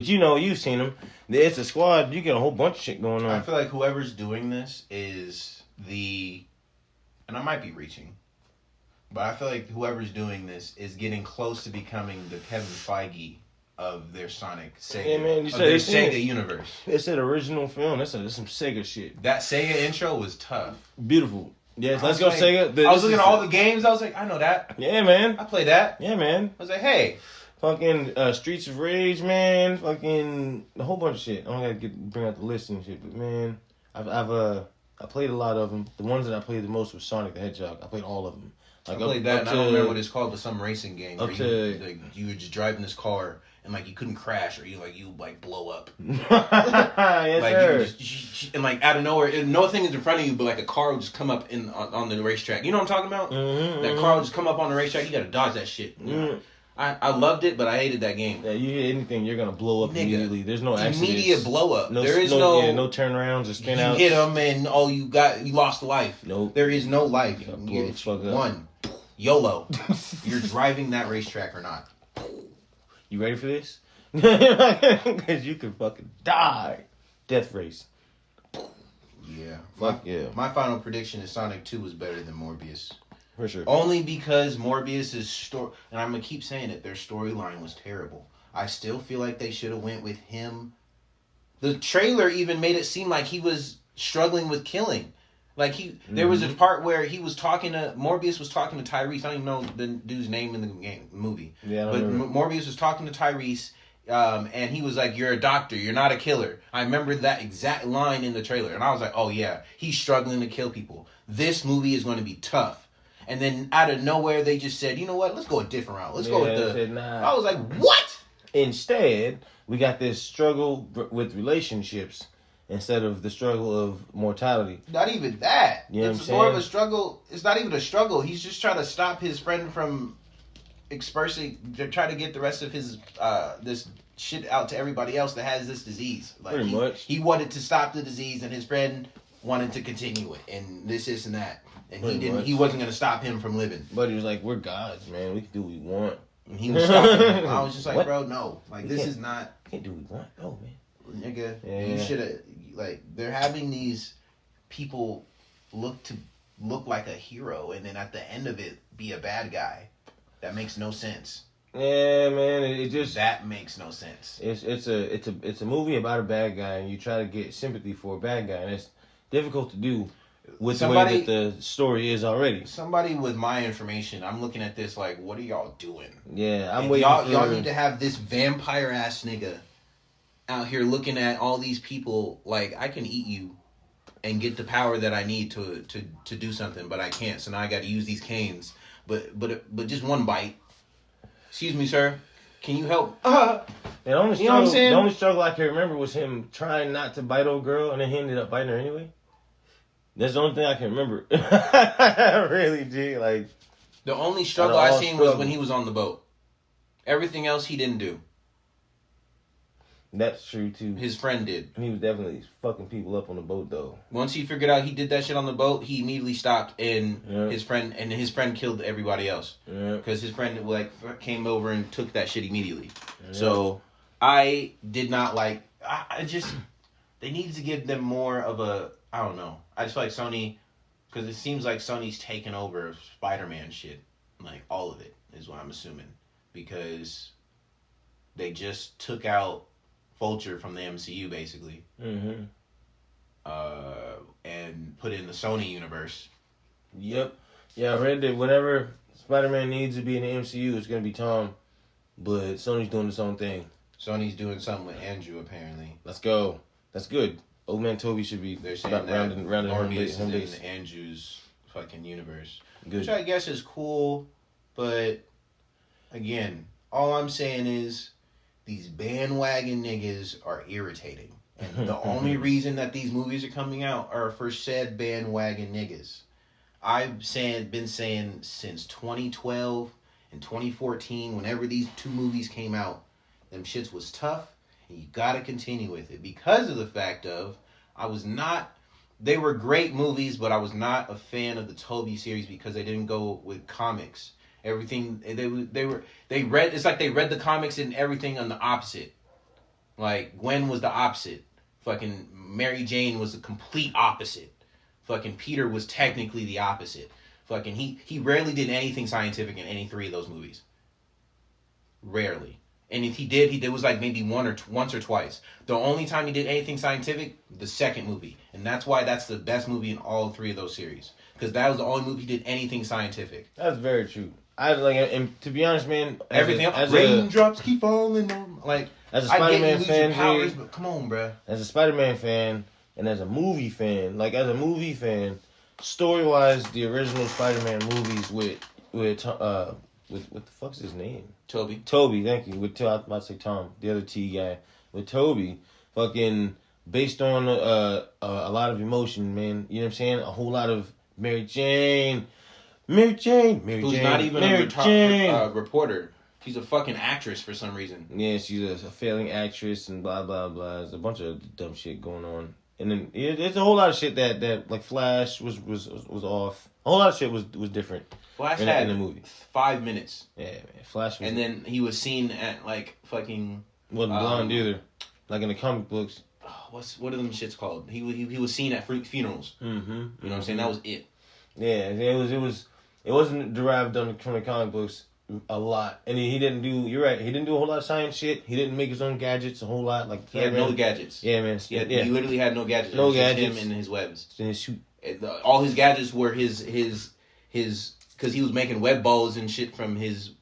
But you've seen them. It's a squad. You get a whole bunch of shit going on. I feel like whoever's doing this is and I might be reaching, but I feel like whoever's doing this is getting close to becoming the Kevin Feige of their Sonic Sega, yeah, man, of their Sega universe. It's an original film. That's some Sega shit. That Sega intro was tough. Beautiful. Yes, let's go Sega. I was looking at all the games. I was like, I know that. Yeah, man. I play that. Yeah, man. I was like, hey. Fucking Streets of Rage, man. Fucking a whole bunch of shit. I don't gotta bring out the list and shit, but man, I played a lot of them. The ones that I played the most was Sonic the Hedgehog. I played all of them. Like I played that, and I don't remember what it's called, but some racing game where you were just driving this car and like you couldn't crash or you blow up. Yes, like sir. You just, and like out of nowhere, nothing is in front of you, but like a car will just come up on the racetrack. You know what I'm talking about? Mm-hmm, that car will just come up on the racetrack. You got to dodge that shit. Mm-hmm. I loved it, but I hated that game. Yeah, you hit anything, you're gonna blow up immediately. There's no accidents. Immediate blow up. No, there is no turnarounds or spin outs. You hit them and you lost life. Nope. There is no life. It's one. YOLO. You're driving that racetrack or not. You ready for this? Because you could fucking die. Death race. Yeah. Fuck yeah. My final prediction is Sonic 2 is better than Morbius. For sure. Only because Morbius' story, and I'm going to keep saying it, their storyline was terrible. I still feel like they should have went with him. The trailer even made it seem like he was struggling with killing. Like there was a part where Morbius was talking to Tyrese. I don't even know the dude's name in the movie. Yeah, but Morbius was talking to Tyrese, and he was like, "You're a doctor. You're not a killer." I remember that exact line in the trailer, and I was like, "Oh yeah, he's struggling to kill people. This movie is going to be tough." And then out of nowhere, they just said, "You know what? Let's go a different route. Let's go with the." Nah. I was like, "What?" Instead, we got this struggle with relationships instead of the struggle of mortality. Not even that. You know it's more of a struggle. It's not even a struggle. He's just trying to stop his friend from expressing. They're trying to get the rest of his this shit out to everybody else that has this disease. Like Pretty much. He wanted to stop the disease, and his friend wanted to continue it, and this and that. And he didn't. He wasn't going to stop him from living. But he was like, "We're gods, man. We can do what we want." And he was stopping him. I was just like, "Bro, no. Like, this is not. Can't do what we want, no, man. Nigga, you should have. Like, they're having these people look like a hero, and then at the end of it, be a bad guy. That makes no sense. Yeah, man. It just that makes no sense. It's a movie about a bad guy, and you try to get sympathy for a bad guy, and it's difficult to do. With the way that the story is already. Somebody with my information, I'm looking at this like, what are y'all doing? Yeah, I'm waiting y'all need to have this vampire ass nigga out here looking at all these people like, I can eat you and get the power that I need to do something, but I can't. So now I got to use these canes. But just one bite. Excuse me, sir. Can you help? The only struggle, you know what I'm saying? The only struggle I can remember was him trying not to bite old girl, and then he ended up biting her anyway. That's the only thing I can remember. Really, G. Like, the only struggle I seen was when he was on the boat. Everything else he didn't do. That's true too. His friend did. He was definitely fucking people up on the boat though. Once he figured out he did that shit on the boat, he immediately stopped and his friend killed everybody else. Because his friend came over and took that shit immediately. Yeah. So I did not like. I just they needed to give them more of a. I don't know. I just feel like Sony, because it seems like Sony's taken over Spider-Man shit. Like, all of it is what I'm assuming. Because they just took out Vulture from the MCU, basically. Mm-hmm. And put it in the Sony universe. Yep. Yeah, I read that whenever Spider-Man needs to be in the MCU, it's going to be Tom. But Sony's doing its own thing. Sony's doing something with Andrew, apparently. Let's go. That's good. Old man Toby should be. They're saying that Morbius is in Andrew's fucking universe, good. Which I guess is cool, but again, all I'm saying is these bandwagon niggas are irritating, and the only reason that these movies are coming out are for said bandwagon niggas. I've been saying since 2012 and 2014, whenever these two movies came out, them shits was tough. And you gotta continue with it because of the fact of they were great movies, but I was not a fan of the Toby series because they didn't go with comics. Everything they read, it's like they read the comics and everything on the opposite. Like, Gwen was the opposite. Fucking Mary Jane was the complete opposite. Fucking Peter was technically the opposite. Fucking he rarely did anything scientific in any three of those movies. Rarely. And if he did was like maybe once or twice. The only time he did anything scientific, the second movie. And that's why that's the best movie in all three of those series. Because that was the only movie he did anything scientific. That's very true. I like, and to be honest, man, Everything else, raindrops keep falling on. Like, as a Spider-Man fan, powers, but come on, bruh. As a Spider-Man fan and as a movie fan, story-wise, the original Spider-Man movies with what the fuck's his name? Toby, thank you. I was about to say Tom, the other T guy. With Toby, fucking based on a lot of emotion, man. You know what I'm saying? A whole lot of Mary Jane. Who's not even a reporter. She's a fucking actress for some reason. Yeah, she's a failing actress and blah, blah, blah. There's a bunch of dumb shit going on. And then it's a whole lot of shit that like Flash was off. A whole lot of shit was different. Flash had in the movie 5 minutes. Yeah, man. Flash was... And then he was seen at like fucking... Wasn't blonde either. Like in the comic books. What are them shits called? He was seen at funerals. Mm-hmm. You know what I'm saying? That was it. Yeah, it wasn't derived from the comic books a lot. And he didn't do... You're right. He didn't do a whole lot of science shit. He didn't make his own gadgets a whole lot. Like he had no gadgets. Yeah, man. He literally had no gadgets. No gadgets. gadgets. Him and his webs. In his suit. All his gadgets were his because he was making web balls and shit from his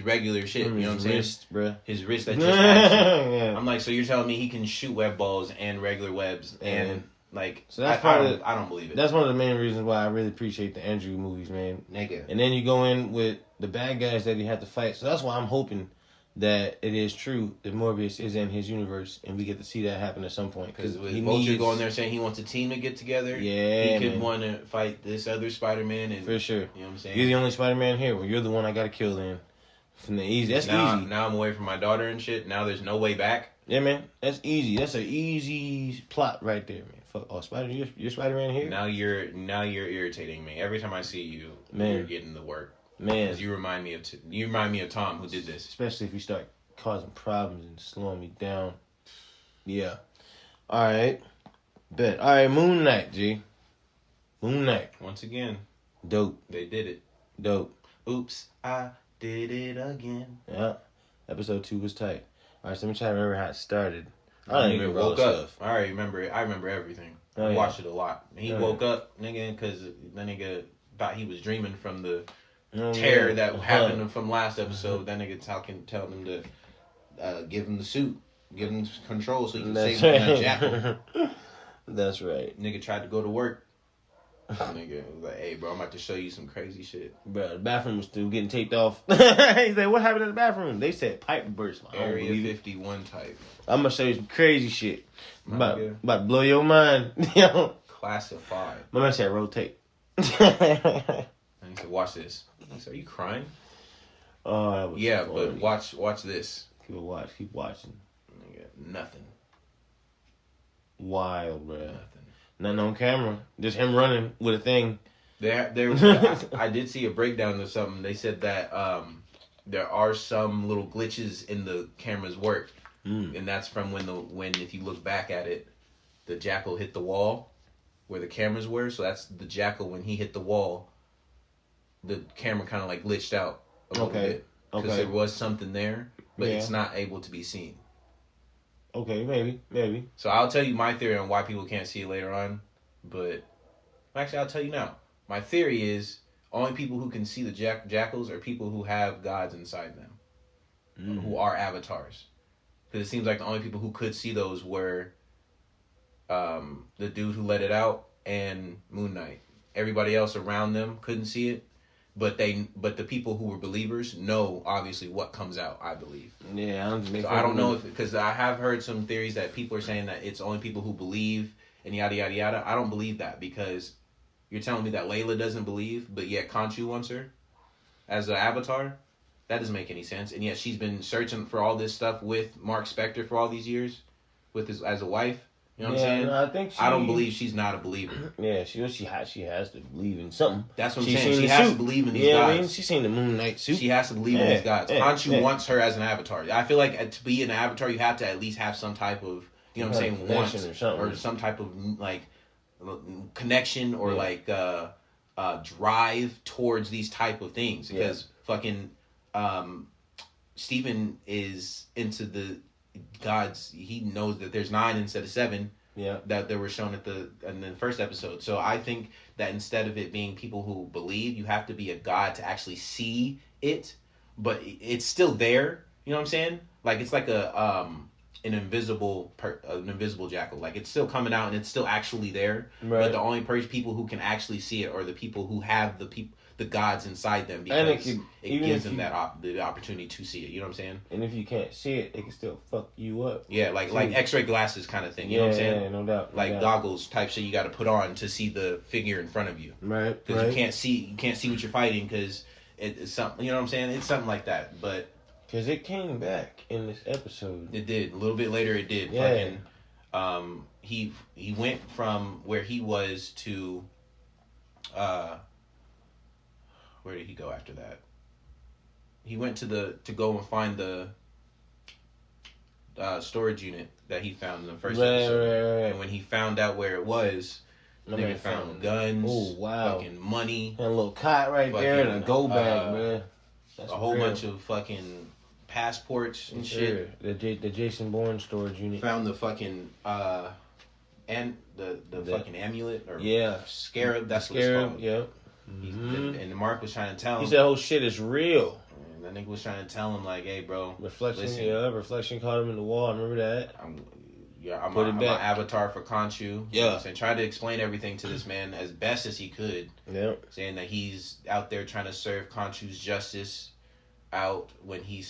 regular shit. You know what I'm saying? Wrist, bruh. His wrist that just had yeah. I'm like, so you're telling me he can shoot web balls and regular webs and like, so that's I don't believe it. That's one of the main reasons why I really appreciate the Andrew movies, man. Nigga. And then you go in with the bad guys that he had to fight. So that's why I'm hoping that it is true that Morbius is in his universe and we get to see that happen at some point. Because with Vulture going there saying he wants a team to get together, yeah, he could want to fight this other Spider-Man. And, for sure. You know what I'm saying? You're the only Spider-Man here. Well, you're the one I got to kill then. From the easy. That's easy. Now I'm away from my daughter and shit. Now there's no way back. Yeah, man. That's easy. That's an easy plot right there, man. Fuck, you're Spider-Man here? Now you're irritating me. Every time I see you, man, you're getting the work. Man. Because you remind me of Tom who did this. Especially if you start causing problems and slowing me down. Yeah. Alright. Bet. Alright, Moon Knight, G. Moon Knight. Once again. Dope. They did it. Dope. Oops, I did it again. Yeah. Episode 2 was tight. Alright, so let me try to remember how it started. I don't even woke up. I already remember it. I remember everything. I watched it a lot. He woke up, nigga, because the nigga thought he was dreaming from the terror that happened from last episode. That nigga telling him to give him the suit, give him control so he can save him from that jackal. That's right. Nigga tried to go to work. Nigga was like, hey, bro, I'm about to show you some crazy shit. Bro, the bathroom was still getting taped off. He's like, what happened in the bathroom? They said pipe burst. Area 51 type. I'm going to show you some crazy shit. About to blow your mind. Classified. My man said rotate. And he said, watch this. He said, are you crying? Oh, that was funny. But watch this. Keep watching. Nigga, nothing. Wild, bro. Nothing on camera. Just him running with a thing. I did see a breakdown of something. They said that there are some little glitches in the camera's work. And that's from when if you look back at it, the jackal hit the wall where the cameras were. So that's the jackal when he hit the wall. The camera kind of like glitched out a little bit because there was something there, but it's not able to be seen. Okay, maybe. So I'll tell you my theory on why people can't see it later on, but actually I'll tell you now. My theory is only people who can see the jackals are people who have gods inside them, who are avatars. Because it seems like the only people who could see those were the dude who let it out and Moon Knight. Everybody else around them couldn't see it, but the people who were believers know obviously what comes out. I believe. Yeah, I don't know if because I have heard some theories that people are saying that it's only people who believe and yada yada yada. I don't believe that because you're telling me that Layla doesn't believe, but yet Khonshu wants her as an avatar. That doesn't make any sense. And yet she's been searching for all this stuff with Mark Spector for all these years, as a wife. You know what I'm saying? No, I think I don't believe she's not a believer. Yeah, she has to believe in something. That's what I'm saying. She has to believe in these gods. I mean, she's seen the Moon Knight suit. She has to believe in these gods. Khonshu wants her as an avatar. I feel like to be an avatar, you have to at least have some type of, you know what I'm saying, want or some type of like connection or like drive towards these type of things. Because fucking Stephen is into the gods. He knows that there's 9 instead of 7. Yeah, that they were shown in the first episode. So I think that instead of it being people who believe, you have to be a god to actually see it, but it's still there. You know what I'm saying? Like it's like an invisible jackal. Like it's still coming out and it's still actually there. Right. But the only people who can actually see it are the people who have the gods inside them, because it gives them the opportunity to see it. You know what I'm saying? And if you can't see it, it can still fuck you up. Yeah, like X-ray glasses kind of thing. You know what I'm saying? Yeah, no doubt. Like goggles type shit you got to put on to see the figure in front of you. Right. Because you can't see what you're fighting because it's something. You know what I'm saying? It's something like that. But because it came back in this episode. It did. A little bit later, it did. Yeah. Fucking, he went from where he was to where did he go after that? He went to go and find the storage unit that he found in the first episode. Right. And when he found out where it was, nigga found guns, fucking money, and a little cot right there, and a go bag, man. That's a whole bunch of fucking passports and shit. The Jason Bourne storage unit. Found the fucking and the fucking amulet or scarab. That's what it's called. Yeah. And Mark was trying to tell him. He said, "Oh shit, it's real." And that nigga was trying to tell him like, "Hey, bro, reflection caught him in the wall. I remember that." I'm an avatar for Khonshu. Yeah, and tried to explain everything to this man as best as he could. Yeah, saying that he's out there trying to serve Khonshu's justice out when he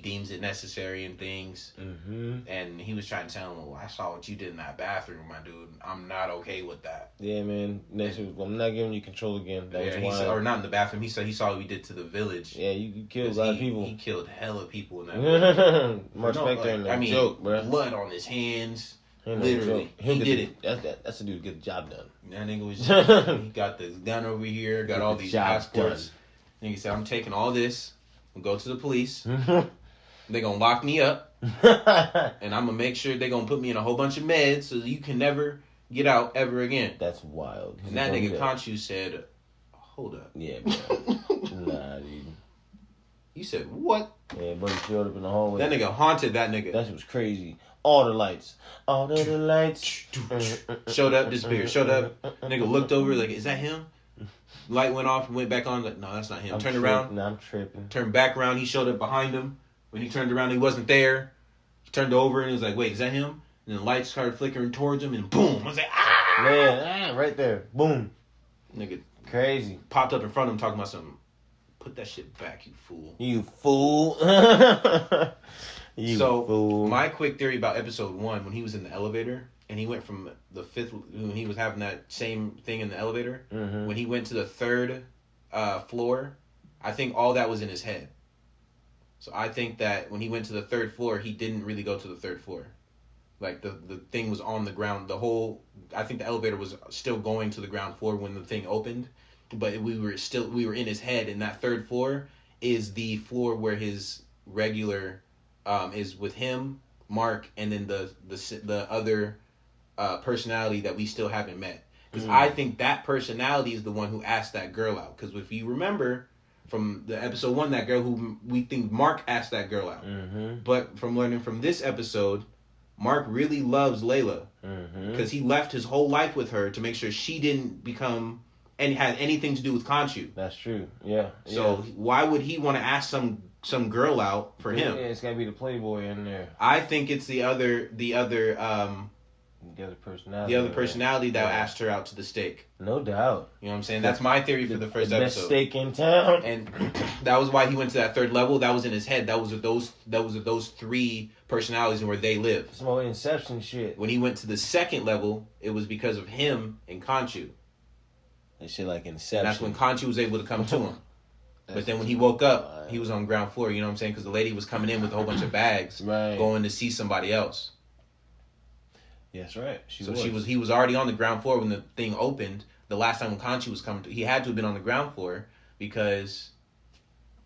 deems it necessary and things. Mm-hmm. And he was trying to tell him, "Well, I saw what you did in that bathroom, my dude. I'm not okay with that." Yeah, man. I'm not giving you control again. Or not in the bathroom. He said he saw what we did to the village. Yeah, you killed a lot of people. He killed hella people in that. Mark Spector, joke, bro. Blood on his hands. Literally, he did it. That's the dude who get the job done. That nigga was. He got the gun over here. Got all these passports. Nigga said, "I'm taking all this. Go to the police. They're gonna lock me up, and I'm gonna make sure they're gonna put me in a whole bunch of meds so you can never get out ever again." That's wild. And that nigga Khonshu said, "Hold up." Yeah, bro. Nah, dude. You said what? Yeah, buddy showed up in the hallway. That nigga haunted that nigga. That was crazy. All the lights. Showed up, disappeared. Showed up. Nigga looked over like, "Is that him?" Light went off and went back on. Like, no, that's not him. Turned around. I'm tripping. Turned back around. He showed up behind him. When he turned around, he wasn't there. He turned over and he was like, "Wait, is that him?" And the lights started flickering towards him, and boom! I was like, "Ah!" Man, right there, boom. Nigga, crazy. Popped up in front of him, talking about something. Put that shit back, you fool. You fool. Fool. My quick theory about episode 1, when he was in the elevator. And he went from the 5th, when he was having that same thing in the elevator, when he went to the 3rd floor, I think all that was in his head. So I think that when he went to the 3rd floor, he didn't really go to the 3rd floor. Like the thing was on the ground. I think the elevator was still going to the ground floor when the thing opened, but we were in his head. And that 3rd floor is the floor where his regular is with him, Mark, and then the other personality that we still haven't met. Because I think that personality is the one who asked that girl out. Because if you remember from the episode 1, that girl who we think Mark asked that girl out. But from learning from this episode, Mark really loves Layla. Because he left his whole life with her to make sure she didn't become and had anything to do with Khonshu. That's true. Yeah. So why would he want to ask some girl out for him? Yeah, it's gotta be the playboy in there. I think it's the other personality that asked her out to the stake. No doubt. You know what I'm saying? That's my theory for the first episode. Best steak in town. And that was why he went to that 3rd level. That was in his head. That was with those 3 personalities and where they live. Some more Inception shit. When he went to the 2nd level, it was because of him and Khonshu. That shit like Inception. And that's when Khonshu was able to come to him. But then when he woke up, he was on ground floor. You know what I'm saying? Because the lady was coming in with a whole bunch of bags, going to see somebody else. Yeah, that's right. He was already on the ground floor when the thing opened. The last time when Conchi was coming, he had to have been on the ground floor because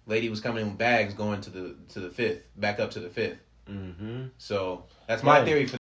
lady was coming in with bags going to the fifth, back up to the fifth. Mm-hmm. So that's my theory for